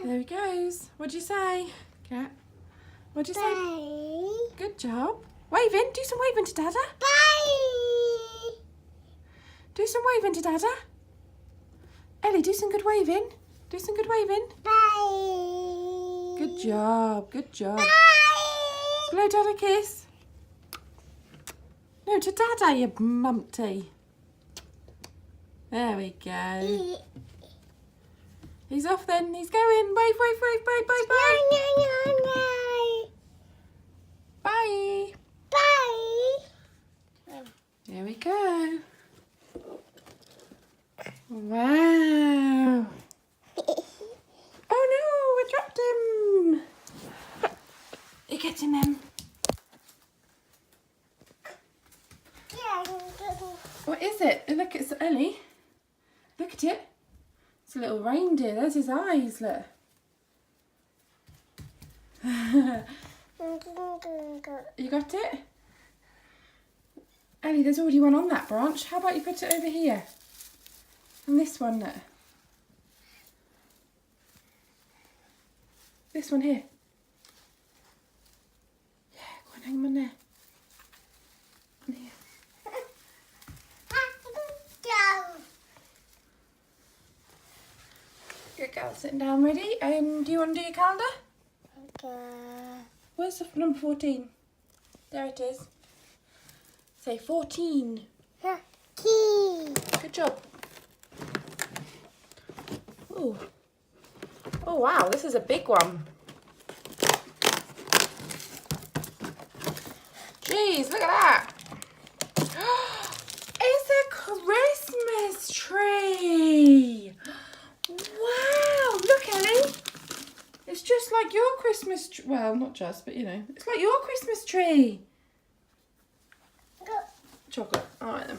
There he goes. What'd you say, Cat? What'd you say? Good job. Waving. Do some waving to Dada. Bye. Do some waving to Dada. Ellie, do some good waving. Do some good waving. Bye. Good job. Good job. Bye. Blow Dada a kiss. No, to Dada, you mumpty. There we go. He's off then. He's going. Wave, wave, wave, wave, bye, bye. No, no, no. Bye. Bye. There we go. Wow. Oh no, we dropped him. You get him, Em. What is it? Look, it's Ellie. Look at it. It's a little reindeer. There's his eyes, look. You got it? Ellie, there's already one on that branch. How about you put it over here? And this one, look. This one here. Yeah, go on, hang them on there. On here. Good girl, sitting down, ready? Do you want to do your calendar? Okay. Where's the number 14? There it is. Say 14. Key. Good job. Ooh. Oh wow, this is a big one. Jeez, look at that. It's a Christmas tree. Wow, look, Ellie. It's just like your Christmas tree. Well, not just, but you know, it's like your Christmas tree. Chocolate. All right then.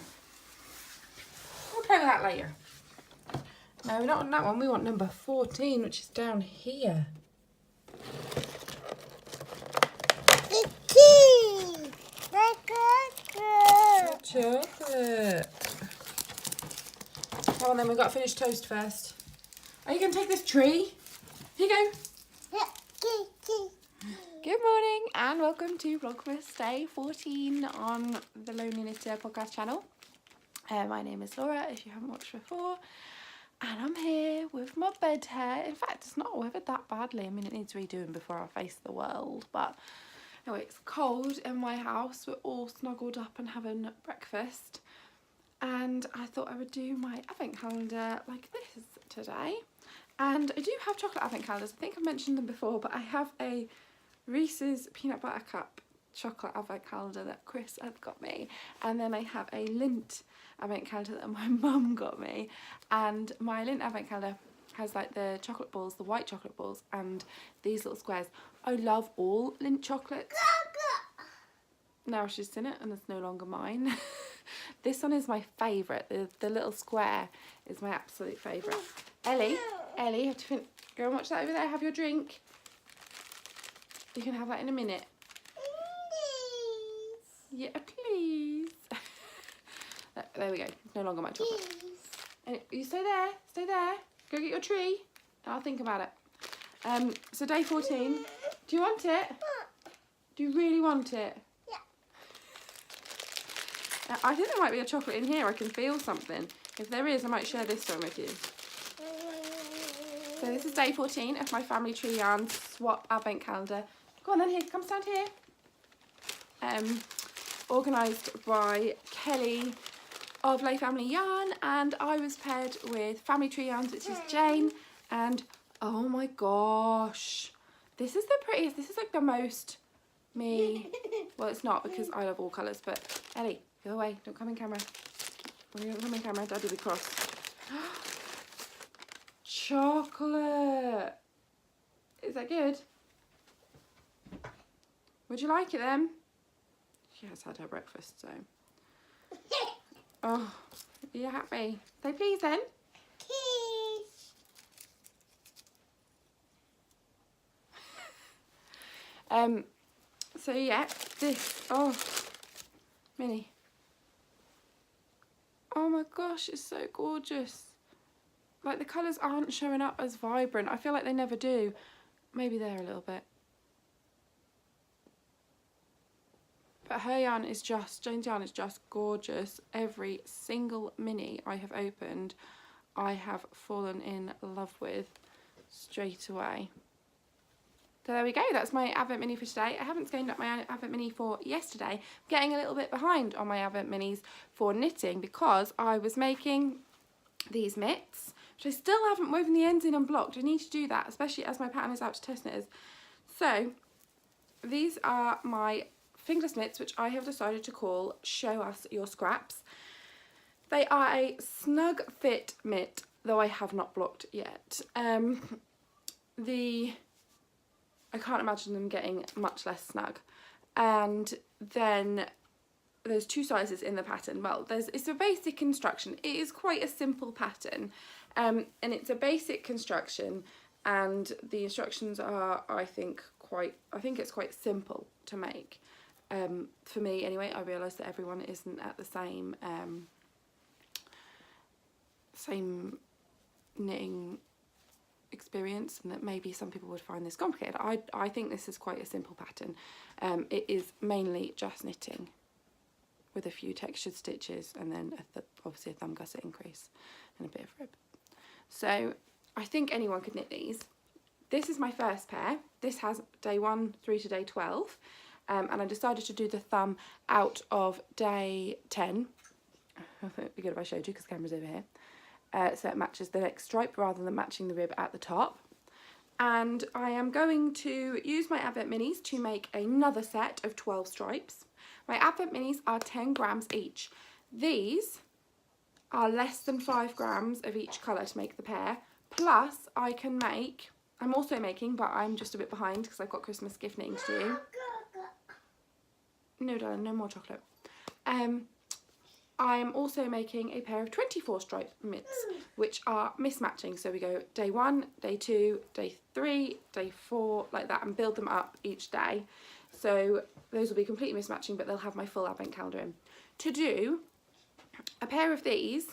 We'll play with that later. No, we're not on that one. We want number 14, which is down here. The key. The Chocolate. Come on then, we've got to finish toast first. Are you going to take this tree? Here you go. Good morning and welcome to Vlogmas Day 14 on the Lonely Knitter podcast channel. My name is Laura, if you haven't watched before, and I'm here with my bed hair. In fact, it's not weathered that badly. I mean, it needs redoing before I face the world, but anyway, it's cold in my house. We're all snuggled up and having breakfast, and I thought I would do my advent calendar like this today. And I do have chocolate advent calendars. I think I've mentioned them before, but I have a Reese's Peanut Butter Cup chocolate advent calendar that Chris had got me, and then I have a Lindt advent calendar that my mum got me. And my Lindt advent calendar has like the chocolate balls, the white chocolate balls, and these little squares. I love all Lindt chocolates. Now she's in it and it's no longer mine. This one is my favourite. The little square is my absolute favourite. Ellie, you have to go and watch that over there. Have your drink. You can have that in a minute. Yeah, please. There we go. It's no longer my chocolate. And you stay there. Stay there. Go get your tree. I'll think about it. So day 14. Do you want it? Do you really want it? Yeah. I think there might be a chocolate in here. I can feel something. If there is, I might share this one with you. So this is day 14 of my Family Tree Yarn Swap Advent Calendar. Go on then, here, come stand here. Organised by Kelly of Lay Family Yarn, and I was paired with Family Tree Yarns, which is Jane, and oh my gosh, this is the prettiest. This is like the most me. Well, it's not because I love all colours, but Ellie, go away, don't come in camera. When you don't come in camera, Dad will be cross. Chocolate. Is that good? Would you like it then? She has had her breakfast, so. Oh, are you happy? Say please then. Please. So yeah, this, oh, Minnie. Oh my gosh, it's so gorgeous. like the colours aren't showing up as vibrant. I feel like they never do. Maybe there a little bit. But her yarn is just, Jane's yarn is just gorgeous. Every single mini I have opened, I have fallen in love with straight away. So there we go, that's my Advent Mini for today. I haven't scanned up my Advent Mini for yesterday. I'm getting a little bit behind on my Advent Minis for knitting because I was making these mitts, which I still haven't woven the ends in and blocked. I need to do that, especially as my pattern is out to test knitters. So these are my fingerless mitts, which I have decided to call Show Us Your Scraps. They are a snug fit mitt, though I have not blocked yet. I can't imagine them getting much less snug. And then there's two sizes in the pattern. Well, it's a basic construction. It is quite a simple pattern, and it's a basic construction, and the instructions are, I think it's quite simple to make. For me anyway. I realise that everyone isn't at the same knitting experience, and that maybe some people would find this complicated. I think this is quite a simple pattern. It is mainly just knitting with a few textured stitches and then obviously a thumb gusset increase and a bit of rib. So I think anyone could knit these. This is my first pair. This has day 1 through to day 12, and I decided to do the thumb out of day 10. I think it'd be good if I showed you because the camera's over here. So it matches the next stripe rather than matching the rib at the top. And I am going to use my Advent Minis to make another set of 12 stripes. My Advent Minis are 10 grams each. These are less than 5 grams of each colour to make the pair. Plus I can make, I'm also making, but I'm just a bit behind because I've got Christmas gift knitting to do. No darling, no more chocolate. I am also making a pair of 24 stripe mitts, which are mismatching. So we go day 1, day 2, day 3, day 4, like that, and build them up each day. So those will be completely mismatching, but they'll have my full advent calendar in. To do a pair of these,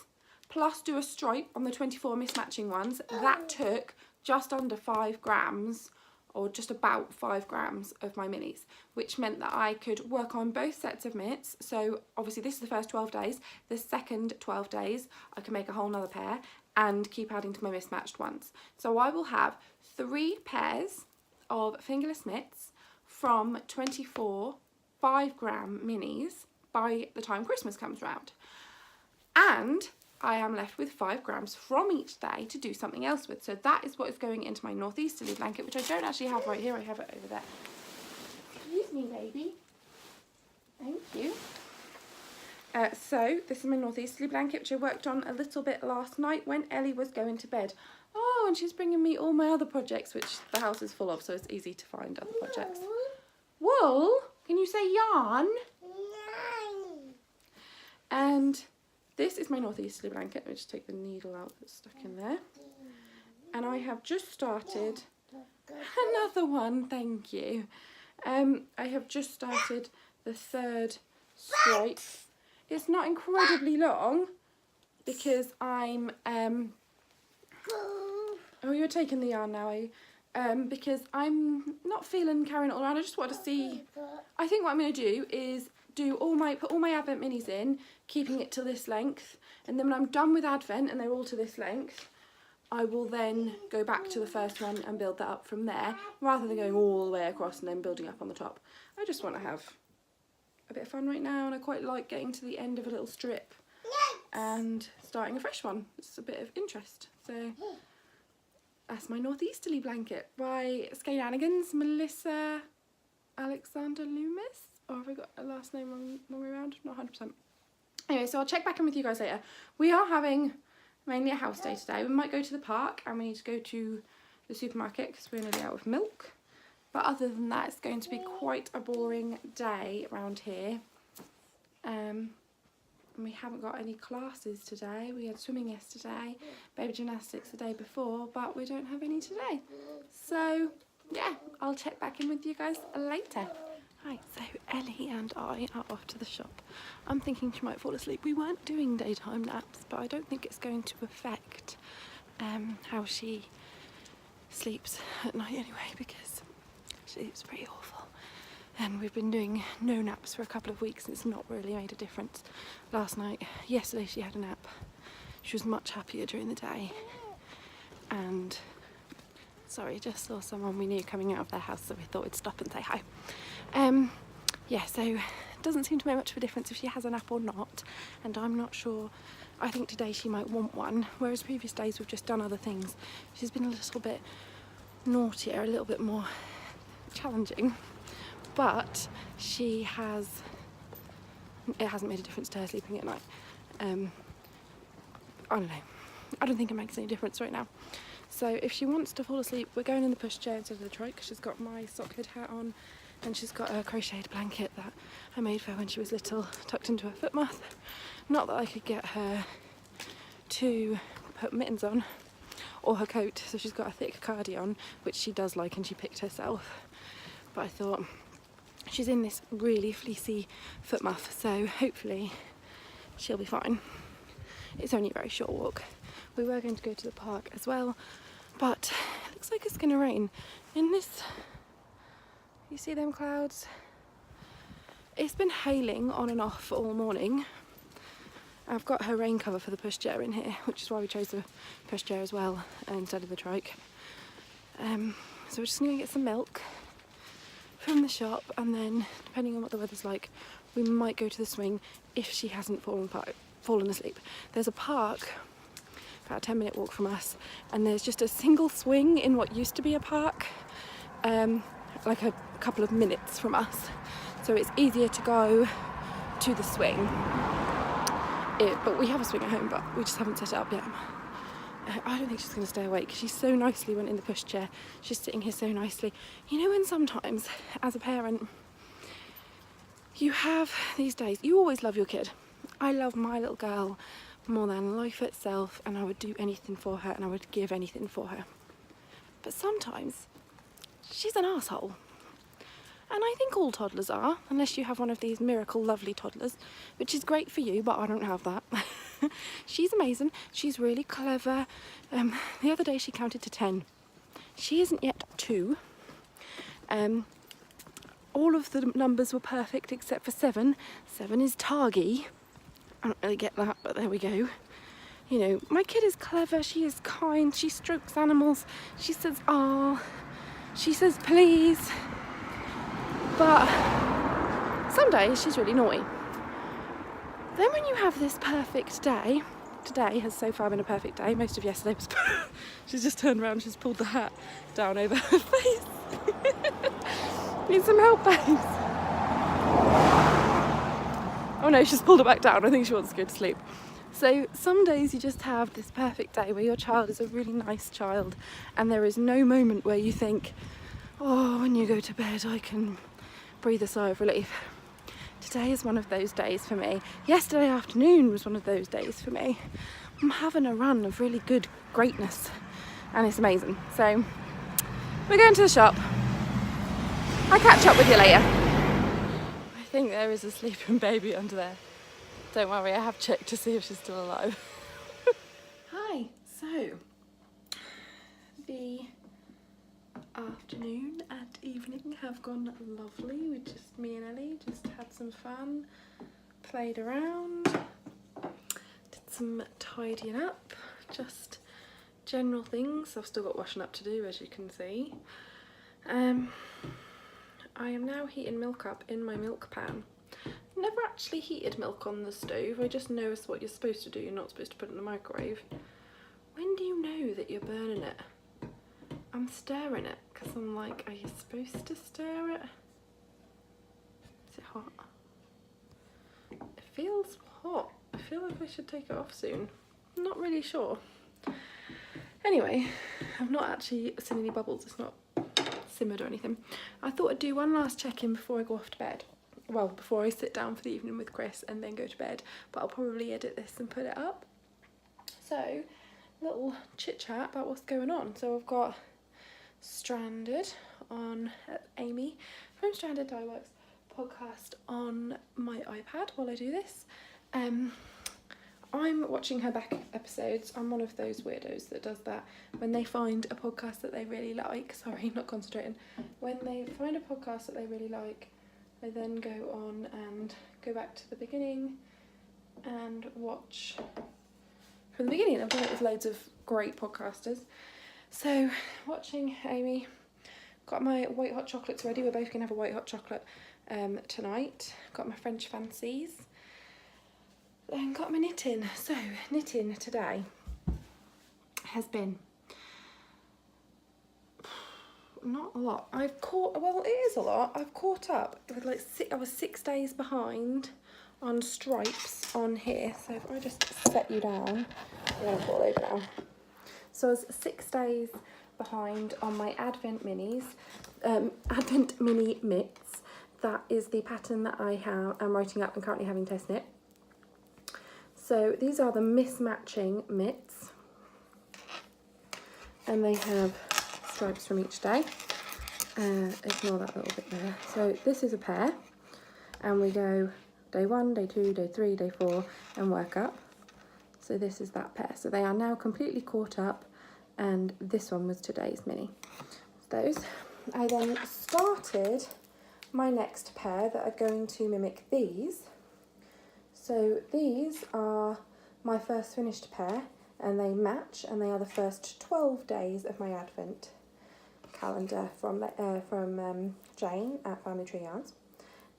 plus do a stripe on the 24 mismatching ones, that took just under 5 grams, or just about 5 grams of my minis, which meant that I could work on both sets of mitts. So obviously this is the first 12 days. The second 12 days I can make a whole nother pair and keep adding to my mismatched ones. So I will have 3 pairs of fingerless mitts from 24 5-gram minis by the time Christmas comes round. And I am left with 5 grams from each day to do something else with. So that is what is going into my northeasterly blanket, which I don't actually have right here. I have it over there. Excuse me, baby. Thank you. So this is my northeasterly blanket, which I worked on a little bit last night when Ellie was going to bed. Oh, and she's bringing me all my other projects, which the house is full of, so it's easy to find other projects. Wool? Can you say yarn? And this is my northeasterly blanket. Let me just take the needle out that's stuck in there. And I have just started another one, thank you. I have just started the 3rd stripe. It's not incredibly long because I'm, oh, you're taking the yarn now, are you? Because I'm not feeling carrying it all around. I just wanted to see, I think what I'm going to do is put all my Advent Minis in, keeping it to this length, and then when I'm done with Advent and they're all to this length, I will then go back to the first one and build that up from there, rather than going all the way across and then building up on the top. I just want to have a bit of fun right now, and I quite like getting to the end of a little strip and starting a fresh one. It's a bit of interest. So that's my northeasterly blanket by Skedanigans, Melissa Alexander Loomis. Or have I got a last name wrong way around? Not 100%. Anyway, so I'll check back in with you guys later. We are having mainly a house day today. We might go to the park and we need to go to the supermarket because we're nearly out of milk. But other than that, it's going to be quite a boring day around here. And we haven't got any classes today. We had swimming yesterday, baby gymnastics the day before, but we don't have any today. So yeah, I'll check back in with you guys later. Right, so Ellie and I are off to the shop. I'm thinking she might fall asleep. We weren't doing daytime naps, but I don't think it's going to affect how she sleeps at night anyway, because she sleeps pretty awful. And we've been doing no naps for a couple of weeks and it's not really made a difference. Yesterday she had a nap. She was much happier during the day. And sorry, just saw someone we knew coming out of their house, so we thought we'd stop and say hi. Yeah, so it doesn't seem to make much of a difference if she has a nap or not, and I'm not sure. I think today she might want one, whereas previous days we've just done other things. She's been a little bit naughtier, a little bit more challenging, but it hasn't made a difference to her sleeping at night. I don't know. I don't think it makes any difference right now. So if she wants to fall asleep, we're going in the pushchair instead of the trike, because she's got my sock hood hat on and she's got a crocheted blanket that I made for her when she was little, tucked into her foot muff. Not that I could get her to put mittens on or her coat, so she's got a thick cardi on, which she does like and she picked herself. But I thought, she's in this really fleecy foot muff, so hopefully she'll be fine. It's only a very short walk. We were going to go to the park as well, but it looks like it's going to rain. You see them clouds? It's been hailing on and off all morning. I've got her rain cover for the pushchair in here, which is why we chose the pushchair as well instead of the trike. So we're just going to get some milk from the shop, and then depending on what the weather's like, we might go to the swing if she hasn't fallen asleep. There's a park about a 10-minute walk from us, and there's just a single swing in what used to be a park, like a couple of minutes from us, so it's easier to go to the swing. But we have a swing at home, but we just haven't set it up yet. I don't think she's going to stay awake. She so nicely went in the pushchair. She's sitting here so nicely. You know, when sometimes as a parent you have these days, you always love your kid. I love my little girl more than life itself, and I would do anything for her and I would give anything for her. But sometimes she's an asshole. And I think all toddlers are, unless you have one of these miracle lovely toddlers, which is great for you, but I don't have that. She's amazing. She's really clever. The other day she counted to 10. She isn't yet 2. All of the numbers were perfect except for 7. 7 is targy. I don't really get that, but there we go. You know, my kid is clever. She is kind. She strokes animals. She says, "Ah." She says, "Please." But some days she's really naughty. Then when you have this perfect day, today has so far been a perfect day. Most of yesterday was she's just turned around, she's pulled the hat down over her face. Need some help, babes? Oh no, she's pulled it back down. I think she wants to go to sleep. So some days you just have this perfect day where your child is a really nice child and there is no moment where you think, oh, when you go to bed I can breathe a sigh of relief. Today is one of those days for me. Yesterday afternoon was one of those days for me. I'm having a run of really good greatness and it's amazing. So we're going to the shop. I'll catch up with you later. I think there is a sleeping baby under there. Don't worry, I have checked to see if she's still alive. Hi, so the afternoon and evening have gone lovely with just me and Ellie. Just had some fun, played around, did some tidying up, just general things. I've still got washing up to do, as you can see. I am now heating milk up in my milk pan. Never actually heated milk on the stove. I just know it's what you're supposed to do. You're not supposed to put it in the microwave. When do you know that you're burning it? I'm stirring it because I'm like, are you supposed to stir it? Is it hot? It feels hot. I feel like I should take it off soon. I'm not really sure. Anyway, I've not actually seen any bubbles. It's not simmered or anything. I thought I'd do one last check-in before I go off to bed. Well, before I sit down for the evening with Chris and then go to bed, but I'll probably edit this and put it up. So, little chit chat about what's going on. So I've got Stranded on Amy from Stranded Dye Works podcast on my iPad while I do this. I'm watching her back episodes. I'm one of those weirdos that does that. When they find a podcast that they really like, sorry, not concentrating. When they find a podcast that they really like, they then go on and go back to the beginning and watch from the beginning. I've done it with loads of great podcasters. So, watching Amy, got my white hot chocolates ready. We're both going to have a white hot chocolate tonight. Got my French fancies. Then got my knitting. So, knitting today has been not a lot. Well, it is a lot. I've caught up with like I was 6 days behind on stripes on here. So if I just set you down, you're going to fall over now. So I was 6 days behind on my Advent minis, Advent mini mitts. That is the pattern that I'm writing up and currently having test knit. So these are the mismatching mitts, and they have stripes from each day. Ignore that little bit there. So this is a pair, and we go day 1, day 2, day 3, day 4, and work up. So this is that pair. So they are now completely caught up, and this one was today's mini. Those. I then started my next pair that are going to mimic these. So these are my first finished pair, and they match, and they are the first 12 days of my Advent calendar from Jane at Family Tree Yarns.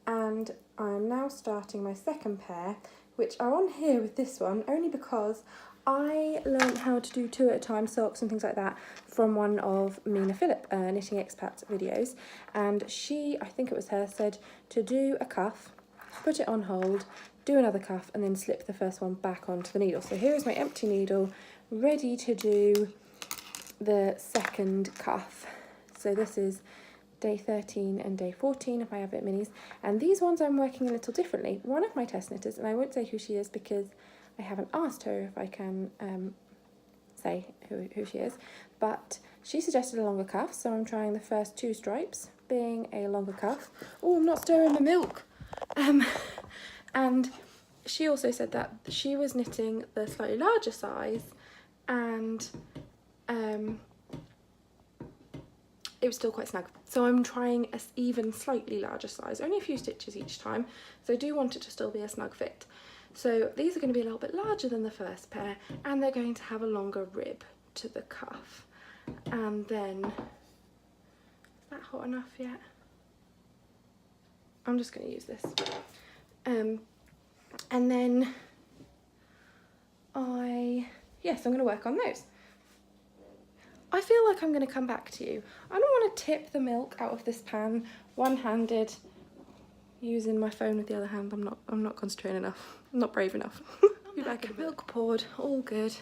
And I'm now starting my second pair, which are on here with this one only because I learned how to do 2 at a time socks and things like that from one of Mina Phillip Knitting Expats videos, and she, I think it was her, said to do a cuff, put it on hold, do another cuff, and then slip the first one back onto the needle. So here is my empty needle ready to do the second cuff. So this is day 13 and day 14 of my Advent minis, and these ones I'm working a little differently. One of my test knitters, and I won't say who she is because I haven't asked her if I can say who she is, but she suggested a longer cuff, so I'm trying the first 2 stripes being a longer cuff. Oh, I'm not stirring the milk. And she also said that she was knitting the slightly larger size, and it was still quite snug. So I'm trying an even slightly larger size, only a few stitches each time, so I do want it to still be a snug fit. So these are going to be a little bit larger than the first pair, and they're going to have a longer rib to the cuff. And then, is that hot enough yet? I'm just going to use this. And then I'm going to work on those. I feel like I'm going to come back to you. I don't want to tip the milk out of this pan one-handed, using my phone with the other hand. I'm not concentrating enough. I'm not brave enough. Be back in milk poured, all good.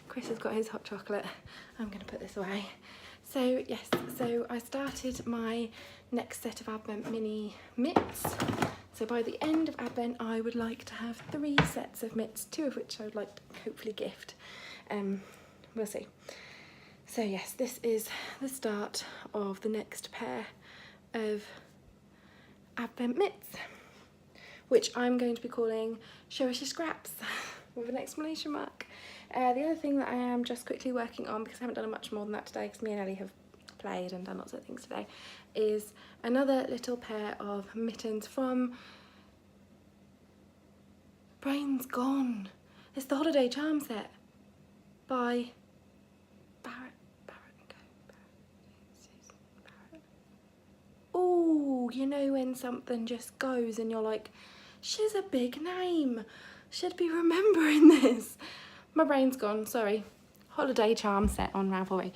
Chris has got his hot chocolate. I'm going to put this away. So yes, so I started my next set of Advent mini mitts. So by the end of Advent, I would like to have 3 sets of mitts, 2 of which I would like to hopefully gift. We'll see. So yes, this is the start of the next pair of Advent mitts, which I'm going to be calling Show Us Your Scraps with an exclamation mark. The other thing that I am just quickly working on, because I haven't done much more than that today because me and Ellie have played and done lots of things today, is another little pair of mittens from Brain's Gone. It's the Holiday Charm set by Barrett and Co. Oh, you know when something just goes and you're like, she's a big name, should be remembering this. My brain's gone, sorry. Holiday Charm set on Ravelry.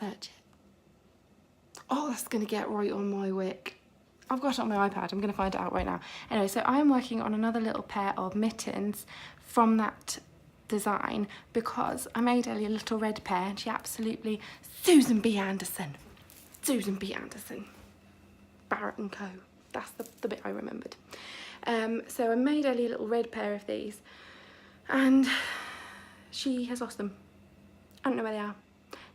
Search it. Oh, that's going to get right on my wick. I've got it on my iPad. I'm going to find it out right now. Anyway, so I am working on another little pair of mittens from that design because I made Ellie a little red pair and she absolutely... Susan B. Anderson. Barrett and Co. That's the bit I remembered. So I made Ellie a little red pair of these and she has lost them. I don't know where they are.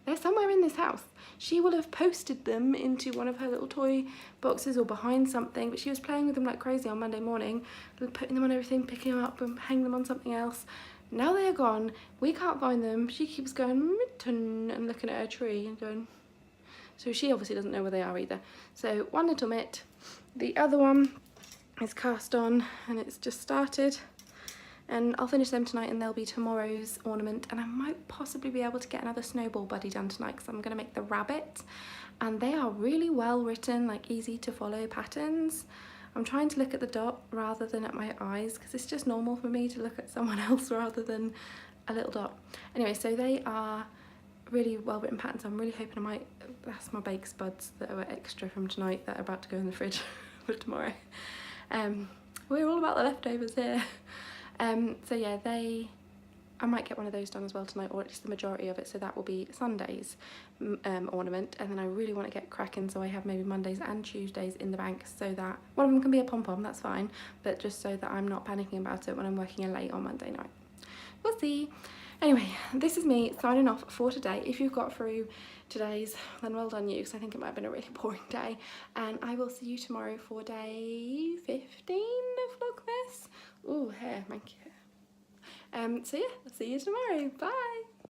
They're somewhere in this house. She will have posted them into one of her little toy boxes or behind something, but she was playing with them like crazy on Monday morning, putting them on everything, picking them up and hanging them on something else. Now they are gone. We can't find them. She keeps going mitten and looking at her tree and going. So she obviously doesn't know where they are either. So one little mitt. The other one is cast on and it's just started. And I'll finish them tonight and they'll be tomorrow's ornament. And I might possibly be able to get another snowball buddy done tonight because I'm going to make the rabbit. And they are really well written, like easy to follow patterns. I'm trying to look at the dot rather than at my eyes because it's just normal for me to look at someone else rather than a little dot. Anyway, so they are really well written patterns. I'm really hoping I might, that's my baked spuds that are extra from tonight that are about to go in the fridge for tomorrow. We're all about the leftovers here. So yeah, I might get one of those done as well tonight, or at least the majority of it, so that will be Sunday's ornament. And then I really want to get cracking, so I have maybe Mondays and Tuesdays in the bank, so that one of them can be a pom-pom, that's fine, but just so that I'm not panicking about it when I'm working in late on Monday night. We'll see. Anyway, this is me signing off for today. If you've got through today's, then well done you, because I think it might have been a really boring day. And I will see you tomorrow for day 15 of Vlogmas. Ooh, hair, thank you. So yeah, I'll see you tomorrow. Bye.